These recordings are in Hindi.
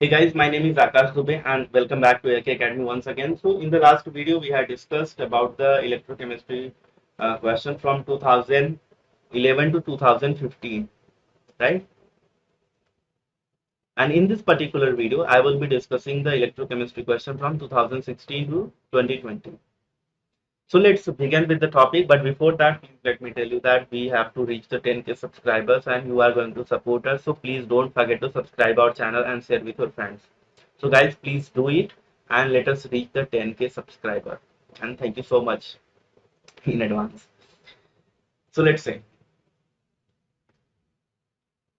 Hey guys, my name is Akash Dubey and welcome back to AK Academy once again. So in the last video we had discussed about the electrochemistry question from 2011 to 2015, right? And in this particular video I will be discussing the electrochemistry question from 2016 to 2020. So let's begin with the topic, but before that please let me tell you that we have to reach the 10k subscribers and you are going to support us, so please don't forget to subscribe our channel and share with your friends. So guys, please do it and let us reach the 10k subscriber, and thank you so much in advance. So let's say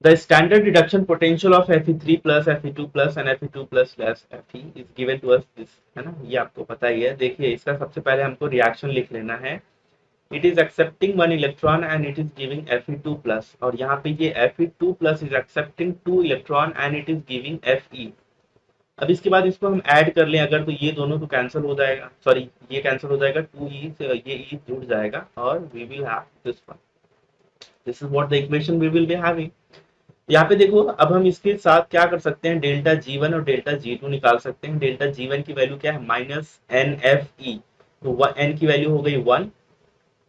the standard reduction potential of Fe3 plus Fe2 plus and Fe2 plus less Fe is given to us this, है ना, ये आपको पता ही है। देखिए इसका सबसे पहले हमको रिएक्शन लिख लेना है। It is accepting one electron and it is giving Fe2 plus, और यहाँ पे ये Fe2 plus is accepting 2 electron and it is giving Fe। अब इसके बाद इसको हम ऐड कर लें अगर, तो ये दोनों तो कैंसिल हो जाएगा, सॉरी ये कैंसिल हो जाएगा, 2e से ये e जुड़ जाएगा और we will have this one. This is what the equation we will be having. यहाँ पे देखो अब हम इसके साथ क्या कर सकते हैं, डेल्टा G1 और डेल्टा G2 निकाल सकते हैं। डेल्टा G1 की वैल्यू क्या है, माइनस NFe, तो n की वैल्यू हो गई 1,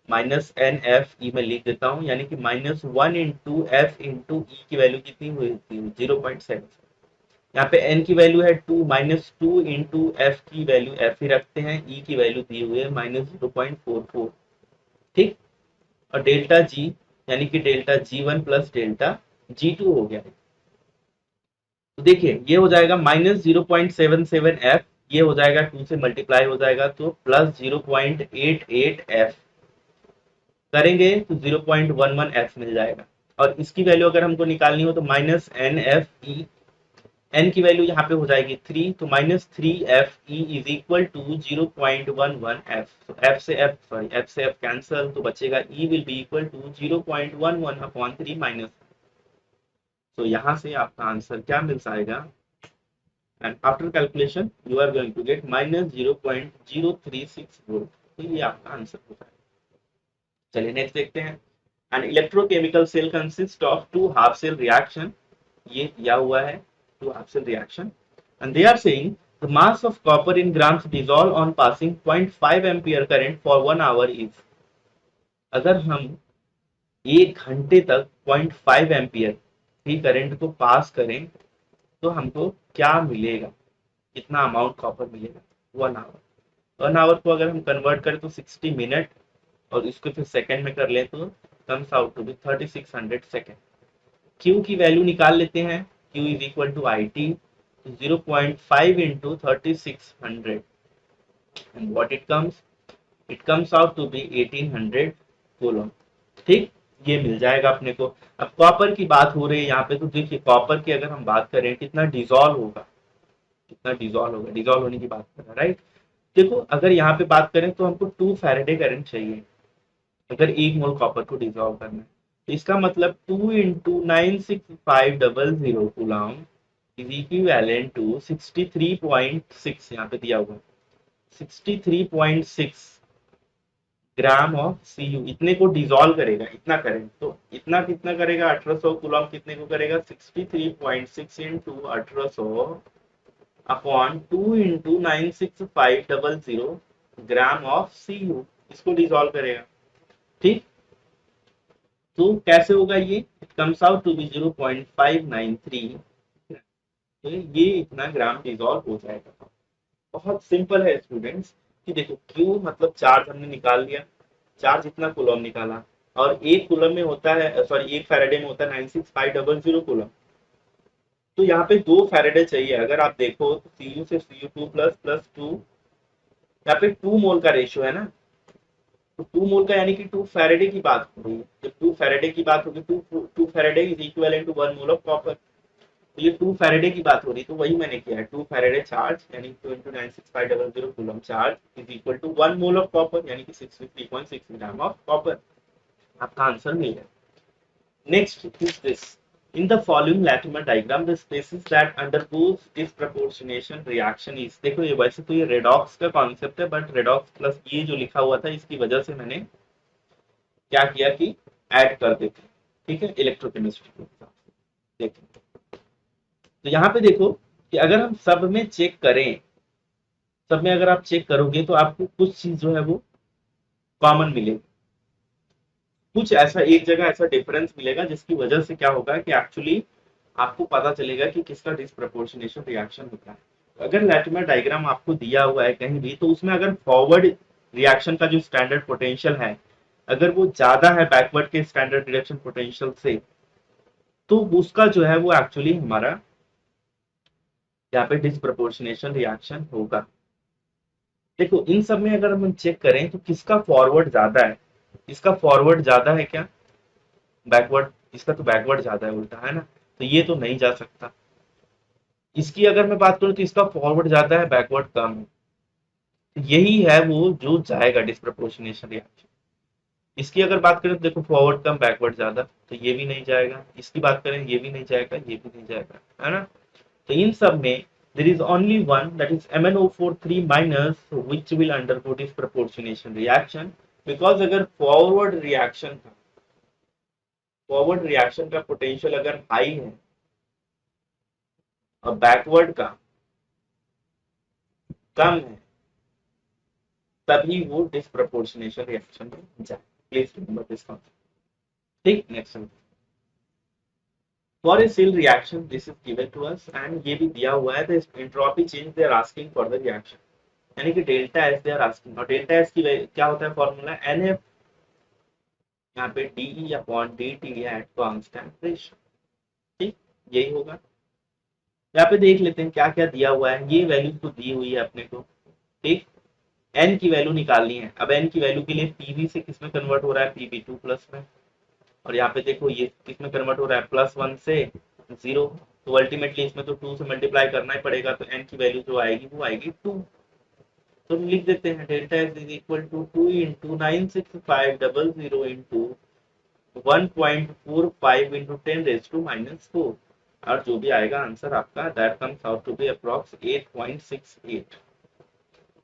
माइनस NFe में लिख देता हूँ, यानी कि माइनस 1 इंटू एफ इंटू ई की वैल्यू कितनी हुई थी, 0.7। यहाँ पे n की वैल्यू है 2, माइनस 2 इंटू एफ की वैल्यू एफ ही रखते हैं, ई की वैल्यू दी हुई है माइनस 0.44, ठीक। और डेल्टा जी यानी कि delta G1 plus delta G2 हो गया। तो देखिए ये हो जाएगा माइनस 0.77 एफ, ये हो जाएगा 2 से मल्टीप्लाई हो जाएगा तो प्लस 0.88 एफ करेंगे तो 0.11 एफ मिल जाएगा। और इसकी वैल्यू अगर हमको निकालनी हो तो minus N F E, n की वैल्यू यहाँ पे हो जाएगी 3, तो minus 3Fe is equal to 0.11 f। तो f से f कैंसल, तो बचेगा e will be equal to 0.11 upon 3 minus. तो यहाँ से आपका आंसर क्या मिल जाएगा, and after calculation you are going to get minus 0.036 volt. तो ये आपका आंसर हो जाएगा। चलिए नेक्स्ट देखते हैं। An electrochemical cell consist of 2 half cell reaction, ये दिया हुआ है 2 half cell reaction, and they are saying the mass of copper in grams dissolve on passing 0.5 ampere current for 1 hour is। अगर हम 1 घंटे तक 0.5 एम्पियर की करंट को पास करें तो हमको क्या मिलेगा, कितना अमाउंट कॉपर मिलेगा, 1 आवर। 1 आवर को अगर हम कन्वर्ट करें तो 60 मिनट, और इसको फिर सेकंड में कर लें तो comes out to be 3600 second. Q की वैल्यू निकाल लेते हैं, Q is equal to IT, 0.5 into 3600, and what it comes out to be 1800 coulomb, ठीक। ये मिल जाएगा अपने को। अब कॉपर की बात हो रही है यहाँ पे, तो देखिए कॉपर की अगर हम बात करें कितना डिजोल्व होगा, कितना डिजोल्व होगा, डिजोल्व होने की बात कर रहे हैं, राइट। देखो अगर यहाँ पे बात करें तो हमको 2 फैराडे करंट चाहिए अगर 1 मोल कॉपर को डिजोल्व करना है। तो इसका मतलब 2 into 96500 coulomb is equivalent to 63.6, यहाँ पे दिया हुआ 63.6 ग्राम ऑफ Cu। इतने को डिजोल्व करेगा, इतना करंट, तो इतना कितना करेगा, 1800 कूलम कितने को करेगा, 63.6 into 1800 upon 2 into 96500 gram of Cu, इसको डिजोल्व करेगा, ठीक। तो कैसे होगा ये, it comes out to be 0.593, तो ये इतना ग्राम डिजोल्व हो जाएगा। बहुत सिंपल है स्टूडेंट्स, कि देखो Q मतलब चार्ज हमने निकाल लिया, चार्ज इतना कूलम निकाला, और एक कूलम में होता है, सॉरी एक फैराडे में होता है 96500 कूलम। तो यहाँ पे 2 फैराडे चाहिए। अगर आप देखो तो Cu से Cu2 प्लस प्लस 2, यहाँ पे 2 मोल का रेशियो है ना, तो 2 मोल का यानी कि 2 फैराडे की बात हो रही है। जब 2 फैराडे की बात होगी, 2 faraday is equivalent to 1 mole of copper. तो ये 2 फैराडे की बात हो रही है, तो वही मैंने किया है, 2 फैराडे चार्ज यानी 2 into 96500 coulomb charge is equal to 1 mole of copper, यानी कि 63.6 ग्राम ऑफ कॉपर। आपका आंसर मिल गया। Next is this, in the following Latimer diagram the species that undergoes disproportionation reaction is। देखो ये वैसे तो ये रेडॉक्स का कॉन्सेप्ट है, बट रेडॉक्स प्लस ये जो लिखा हुआ था इसकी वजह से मैंने क्या किया कि ऐड कर देते हैं, ठीक है, इलेक्ट्रोकेमिस्ट्री के हिसाब से। देखो तो यहाँ पे देखो कि अगर हम सब में चेक करें, सब में अगर आप चेक करोगे तो आपको कुछ चीज जो है वो कॉमन मिलेगी, कुछ ऐसा एक जगह ऐसा डिफरेंस मिलेगा जिसकी वजह से क्या होगा कि एक्चुअली आपको पता चलेगा कि किसका डिस्प्रपोर्शनेशन रिएक्शन होता है। अगर लैटिमर डायग्राम आपको दिया हुआ है कहीं भी, तो उसमें अगर फॉरवर्ड रिएक्शन का जो स्टैंडर्ड पोटेंशियल है अगर वो ज्यादा है बैकवर्ड के स्टैंडर्ड रिएक्शन पोटेंशियल से, तो उसका जो है वो एक्चुअली हमारा यहाँ पे डिस्प्रपोर्शनेशन रिएक्शन होगा। देखो इन सब में अगर हम चेक करें तो किसका फॉरवर्ड ज्यादा है, इसका फॉरवर्ड ज्यादा है क्या बैकवर्ड, इसका तो बैकवर्ड ज्यादा है उल्टा, है ना, तो ये तो नहीं जा सकता। इसकी अगर मैं बात करूं तो इसका फॉरवर्ड ज्यादा है बैकवर्ड कम है, तो यही है वो जो जाएगा डिस्प्रपोर्शनेशन रिएक्शन। इसकी अगर बात करें तो देखो फॉरवर्ड कम बैकवर्ड ज्यादा, तो ये भी नहीं जाएगा। इसकी बात करें ये भी नहीं जाएगा, ये भी नहीं जाएगा, है ना। तो इन सब में there is only one, that is MnO43 minus, which will undergo disproportionation reaction, because अगर फॉरवर्ड रिएक्शन का पोटेंशियल अगर हाई है और बैकवर्ड का कम है, तभी वो डिस्प्रपोर्शनेशन रिएक्शन में जाए। Please remember this concept. ठीक, next. For a cell reaction this is given to us, and ये भी दिया हुआ है, the entropy change they are asking for the reaction, यानी कि delta S they are asking, और डेल्टा एस की क्या होता है फॉर्मूला, NF यहाँ पे DE upon DT at constant pressure. ठीक, यही होगा। यहाँ पे देख लेते हैं क्या क्या दिया हुआ है, ये वैल्यू तो दी हुई है अपने को। ठीक, एन की वैल्यू निकालनी है। अब एन की वैल्यू के लिए पीवी से किसमें कन्वर्ट हो रहा है, PB2 प्लस में, और यहाँ पे देखो ये किसमें कन्वर्ट हो रहा है, +1 से 0, तो अल्टीमेटली इसमें तो 2 से मल्टीप्लाई करना ही पड़ेगा, तो एन की वैल्यू जो आएगी वो आएगी 2। तो हम लिख देते हैं delta S is equal to 2 into 96500 into 1.45 into 10⁻⁻4, और जो भी आएगा आंसर आपका that comes out to be approx 8.68,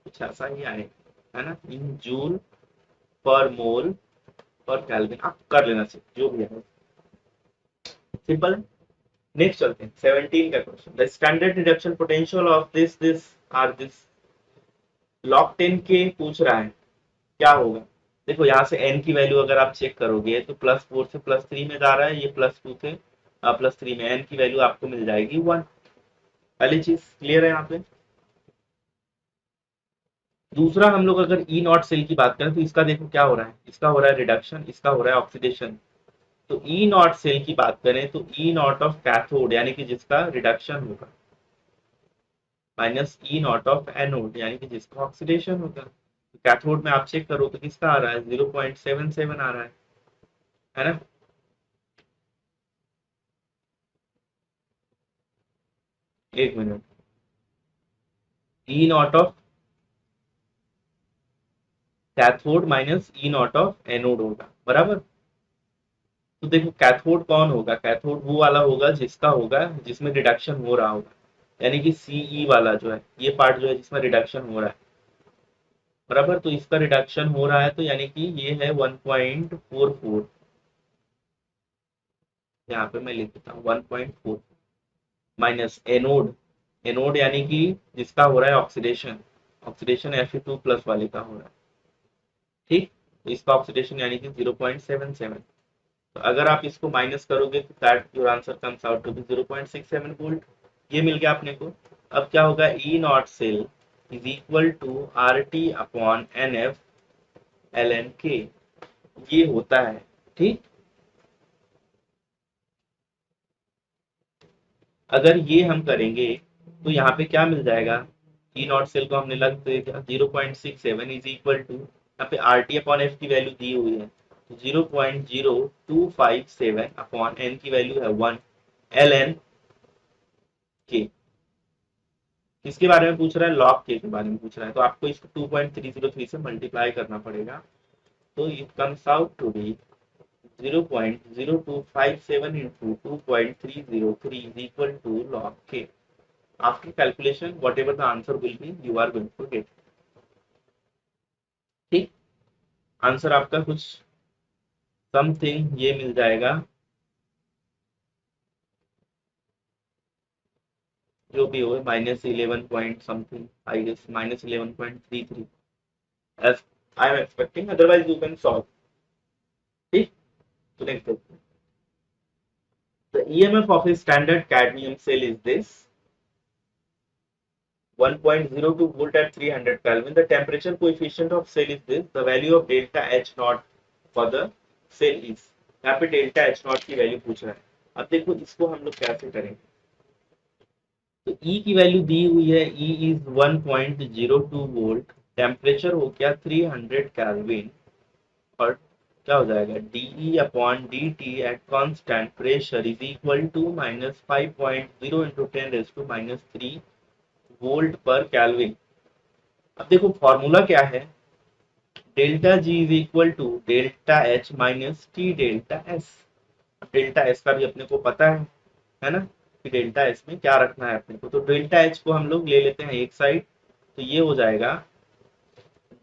कुछ ऐसा ही आएगा, है ना, इन जूल पर मोल पर केल्विन। आप कर लेना चाहिए जो भी है, सिंपल। नेक्स्ट चलते हैं 17 का question, the standard reduction potential of this are this, log 10 के पूछ रहा है क्या होगा। देखो यहाँ से n की वैल्यू अगर आप चेक करोगे तो +4 से +3 में जा रहा है, ये +2 से +3 में, n की वैल्यू आपको मिल जाएगी 1। पहली चीज क्लियर है यहाँ पे। दूसरा हम लोग अगर ई नॉट सेल की बात करें तो इसका देखो क्या हो रहा है, इसका हो रहा है रिडक्शन, इसका हो रहा है ऑक्सीडेशन। तो ई नॉट सेल की बात करें तो ई नॉट ऑफ कैथोड यानी कि जिसका रिडक्शन होगा, minus E not of anode यानी कि जिसका ऑक्सीडेशन होगा। तो कैथोड में आप चेक करो तो किसका आ रहा है, 0.77 आ रहा है ना। एक minute, E not of cathode minus E not of anode होगा, बराबर। तो देखो कैथोड कौन होगा, कैथोड वो वाला होगा जिसका होगा जिसमें रिडक्शन हो रहा होगा, यानी कि सीई वाला जो है, ये पार्ट जो है जिसमें रिडक्शन हो रहा है, बराबर। तो इसका रिडक्शन हो रहा है तो यानी कि ये है 1.44, यहाँ पे मैं लिख देता हूँ 1.4, माइनस एनोड, एनोड यानी कि जिसका हो रहा है ऑक्सीडेशन, ऑक्सीडेशन Fe2+ वाले का हो रहा है। ठीक, तो इसका ऑक्सीडेशन यानी कि 0.77, तो अगर आप इसको माइनस करोगे तो that your answer comes out to be 0.67 volt, ये मिल गया अपने को। अब क्या होगा, E not cell is equal to RT upon NF ln K, ये होता है। ठीक, अगर ये हम करेंगे तो यहाँ पे क्या मिल जाएगा, ई नॉट सेल को हमने लग दिया 0.67 इज इक्वल टू, यहाँ पे RT अपॉन F की वैल्यू दी हुई है, 0.0257 अपॉन N की वैल्यू है 1 ln K। किसके बारे में पूछ रहा है, लॉग के बारे में पूछ रहा है, तो आपको इसको 2.303 से मल्टीप्लाई करना पड़ेगा, तो it comes out to be 0.0257 into 2.303 is equal to log K. After calculation, whatever the answer will be, you are going to get. ठीक, आंसर आपका कुछ समथिंग ये मिल जाएगा जो भी हो, -11 point something, I guess -11.33, as I am expecting, otherwise you can solve. ठीक, तो नेक्स्ट देखते हैं. The EMF of a standard cadmium cell is this: 1.02 volt at 300 Kelvin. The temperature coefficient of cell is this. The value of delta H naught for the cell is. यहाँ पे डेल्टा H naught की वैल्यू पूछ रहा है. अब देखो इसको हम लोग कैसे करेंगे. तो E की वैल्यू दी हुई है, E इज 1.02 वोल्ट, टेम्परेचर हो गया 300 केल्विन, और क्या हो जाएगा, DE upon DT at constant pressure is equal to -5.0 into 10⁻³ volt पर केल्विन. अब देखो फॉर्मूला क्या है, delta G is equal to delta H minus T delta S. Delta S का भी अपने को पता है ना, कि डेल्टा एस में क्या रखना है अपने को. तो डेल्टा एच को हम लोग ले लेते हैं एक साइड, तो ये हो जाएगा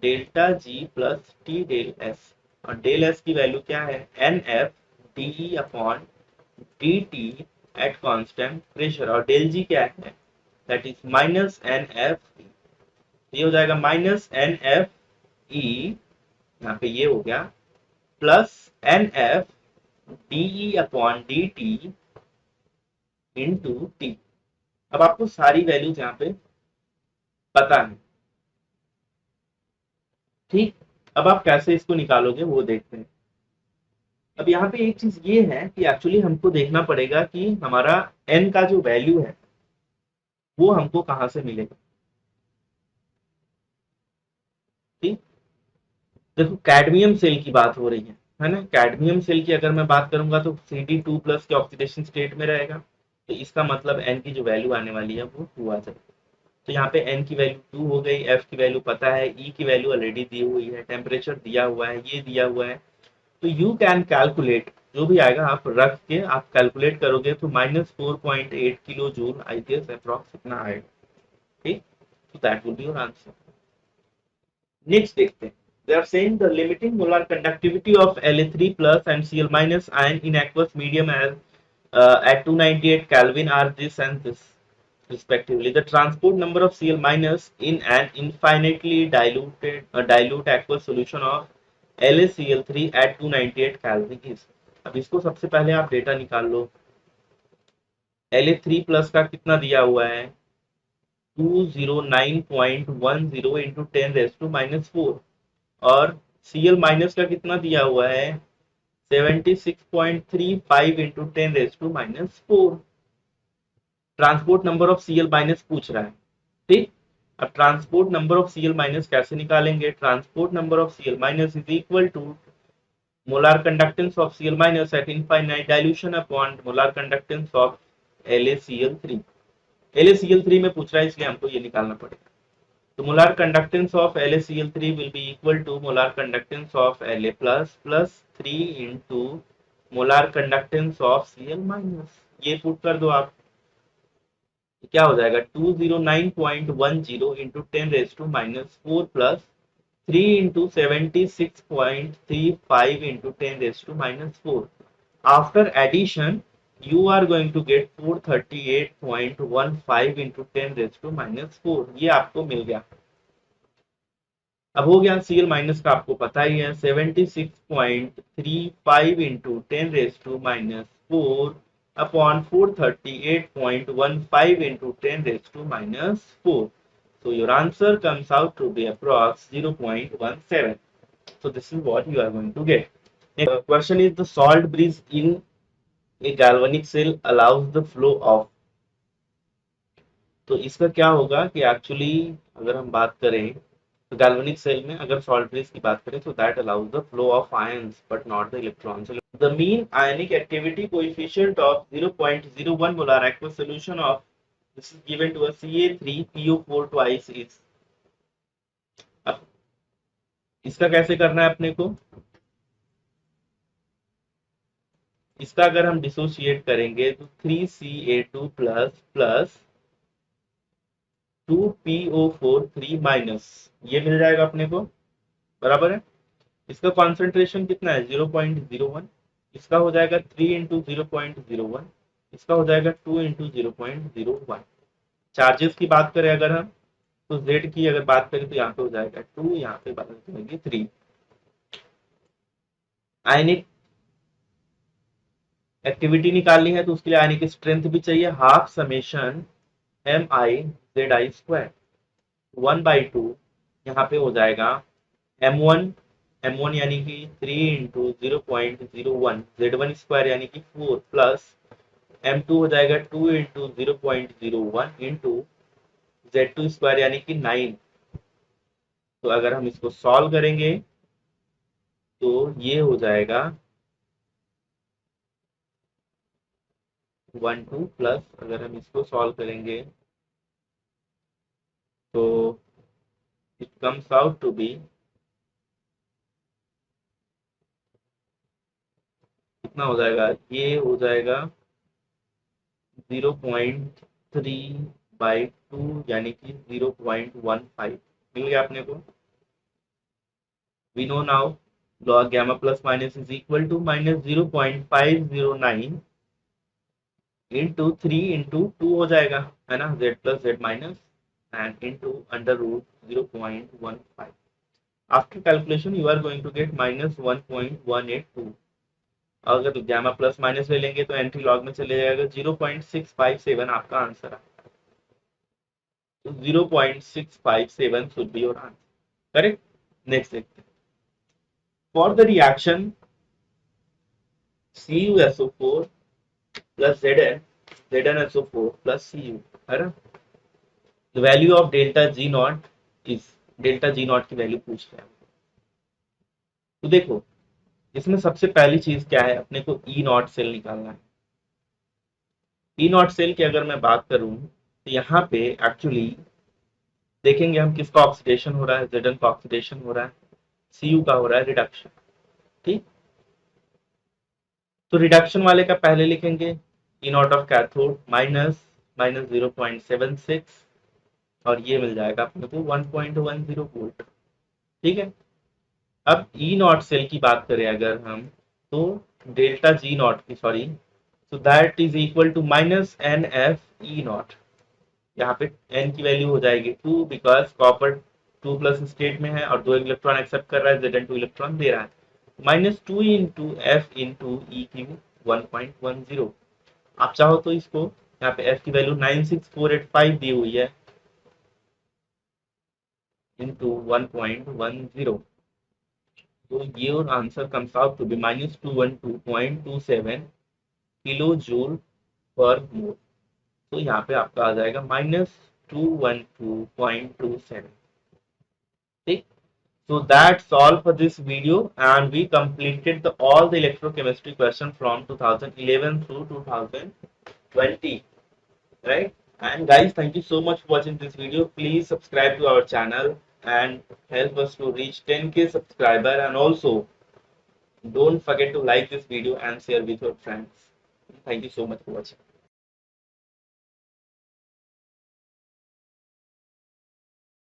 delta G plus T del S, और डेल एस की वैल्यू क्या है, N F D upon D T at constant pressure, और डेल जी क्या है, that is minus N F, ये हो जाएगा माइनस एन एफ ई, यहाँ पे ये हो गया, plus N F D upon D T into T. अब आपको सारी वैल्यूज यहाँ पे पता है. ठीक, अब आप कैसे इसको निकालोगे वो देखते हैं. अब यहाँ पे एक चीज ये है कि एक्चुअली हमको देखना पड़ेगा कि हमारा n का जो वैल्यू है वो हमको कहां से मिलेगा. ठीक, देखो कैडमियम सेल की बात हो रही है ना. कैडमियम सेल की अगर मैं बात करूंगा तो Cd2+ के ऑक्सीडेशन स्टेट में रहेगा, तो इसका मतलब n की जो वैल्यू आने वाली है वो 2 आ जाएगी. तो यहाँ पे n की वैल्यू 2 हो गई, f की वैल्यू पता है, e की वैल्यू ऑलरेडी दी हुई है, टेम्परेचर दिया हुआ है, ये दिया हुआ है. तो यू कैन कैलकुलेट, जो भी आएगा आप रख के आप कैलकुलेट करोगे तो -4.8 kilo joule I guess approx इतना आएगा. ठीक, तो that will be your answer. Next देखते हैं. They are saying the limiting molar conductivity of La3+ and Cl- ion in aqueous medium as at 298 Kelvin are this and this respectively. The transport number of Cl- in an infinitely dilute aqueous solution of LaCl3 at 298 Kelvin is. अब इसको सबसे पहले आप डेटा निकाल लो. La3+ का कितना दिया हुआ है, 209.10 इंटू 10⁻⁻4, और Cl- का कितना दिया हुआ है, 76.35 into 10⁻⁻4. Transport number of Cl- पूछ रहा है. ठीक, अब ट्रांसपोर्ट नंबर ऑफ Cl- कैसे निकालेंगे, transport number of Cl- is equal to molar conductance of Cl- at infinite dilution upon molar conductance of LaCl3. LaCl3 में पूछ रहा है इसलिए हमको ये निकालना पड़ेगा. तो molar conductance of LaCl3 will be equal to molar conductance of La plus 3 into molar conductance of Cl-. ये पुट कर दो आप, क्या हो जाएगा, 209.10 into 10⁻⁻4 plus 3 into 76.35 into 10⁻⁻4. After addition you are going to get 438.15 into 10⁻⁻4. ये आपको मिल गया. अब हो गया. Cl- का आपको पता ही है, 76.35 into 10⁻⁻4 upon 438.15 into 10⁻⁻4. So your answer comes out to be approx 0.17. So this is what you are going to get. Next question is, the salt breeze in a galvanic cell allows the flow of. तो इसका क्या होगा कि एक्चुअली अगर हम बात करें तो गैल्वेनिक सेल में अगर सॉल्ट ब्रिज की बात करें तो that allows the flow of ions but not the electrons. The mean ionic activity coefficient of 0.01 molar aqueous solution of this is given to us Ca3PO4 twice is. अब इसका कैसे करना है अपने को, इसका अगर हम डिसोशिएट करेंगे तो 3Ca2 plus plus 2PO4 3 minus, ये मिल जाएगा अपने को, बराबर है. इसका कॉन्सेंट्रेशन कितना है, 0.01. इसका हो जाएगा 3 इंटू 0.01, इसका हो जाएगा 2 इंटू 0.01. चार्जेस की बात करें अगर हम, तो Z की अगर बात करें तो यहाँ पे हो जाएगा 2, यहाँ पे बात करेंगे 3। आयनिक एक्टिविटी निकालनी है तो उसके लिए आयनिक स्ट्रेंथ भी चाहिए, हाफ समेशन MI/ZI², 1/2 यहाँ पे हो जाएगा M1, M1 यानी कि 3 इंटू 0.01 Z1² यानी कि 4 प्लस M2 हो जाएगा 2 इंटू 0.01 इंटू Z2² यानी कि 9। तो अगर हम इसको सॉल्व करेंगे तो ये हो जाएगा 1 2 प्लस, अगर हम इसको सॉल्व करेंगे तो it comes out to be कितना हो जाएगा, ये हो जाएगा 0.3/2 यानी कि 0.15 मिल गया अपने को। We know now log gamma plus minus is equal to minus 0.509 into 3 into 2 हो जाएगा, है ना, z plus z minus and into under root 0.15. After calculation you are going to get minus 1.182. अगर gamma plus minus ले लेंगे तो एंटी लॉग में चले जाएगा 0.657 आपका आंसर है। तो 0.657 should be your answer. Correct? Next देखते हैं। For the reaction CuSO4 plus ZnSO4 plus Cu, है ना, the value of delta G naught is, delta G naught की वैल्यू पूछ रहे हैं। तो देखो इसमें सबसे पहली चीज क्या है, अपने को E नॉट सेल निकालना है। E नॉट सेल की अगर मैं बात करूं तो यहाँ पे एक्चुअली देखेंगे हम किसका ऑक्सीडेशन हो रहा है, Zn का ऑक्सीडेशन हो रहा है, Cu का हो रहा है रिडक्शन। ठीक, तो रिडक्शन वाले का पहले लिखेंगे E not of cathode minus minus 0.76 और ये मिल जाएगा अपने को 1.10 वोल्ट। ठीक है, अब ई नॉट सेल की बात करें अगर हम, तो डेल्टा जी नॉट की, sorry, so that is equal to minus N F E naught. यहाँ पे एन की वैल्यू हो जाएगी 2 बिकॉज कॉपर 2 प्लस स्टेट में है और 2 इलेक्ट्रॉन एक्सेप्ट कर रहा है, Zn 2 इलेक्ट्रॉन दे रहा है, माइनस 2 इंटू एफ इंटू ई की 1.10। आप चाहो तो इसको, यहाँ पे एफ की वैल्यू 96485 दी हुई है इंटू 1.10, तो your answer comes out to be minus 212.27 kilo joule per mole. तो यहाँ पे आपका आ जाएगा minus 212.27। ठीक, so that's all for this video and we completed all the electrochemistry question from 2011 through 2020, right? And guys, thank you so much for watching this video. Please subscribe to our channel and help us to reach 10K subscriber, and also don't forget to like this video and share with your friends. Thank you so much for watching.